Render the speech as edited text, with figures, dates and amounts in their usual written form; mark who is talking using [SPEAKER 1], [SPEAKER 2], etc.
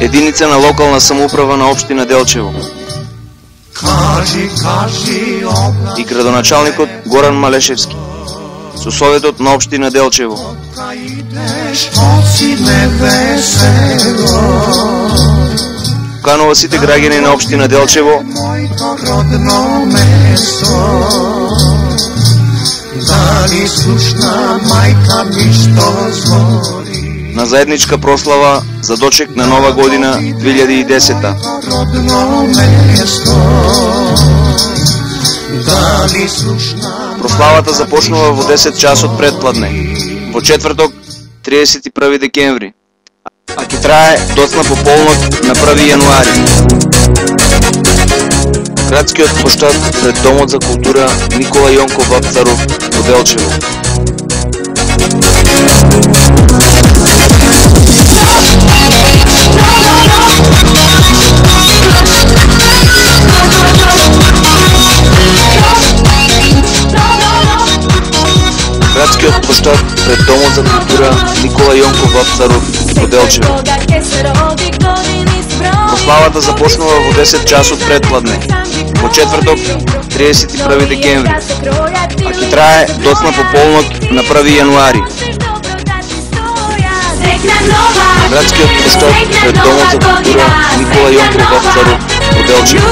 [SPEAKER 1] единица на локална самоуправа на општина Делчево. И градоначалникот Горан Малешевски, со советот на општина Делчево. Канува сите граѓани на општина Делчево на заедничка прослава за дочек на Нова година 2010. Прославата започнува во 10 часот предпладне, во четврток 31 декември, а ќе трае доцна по полнок на 1 јануари. Градскиот площад пред Домот за култура Никола Јонков Вапцаров во Делчево. Градскиот площад пред Домот за култура Никола Јонков Вапцаров во Делчево. Прославата започнува во 10 часот предпладне, во четврток 31 декември, а ќе трае доцна по полнок на 1 јануари. Градскиот площад пред Домот за култура Никола Јонков Вапцаров во Делчево.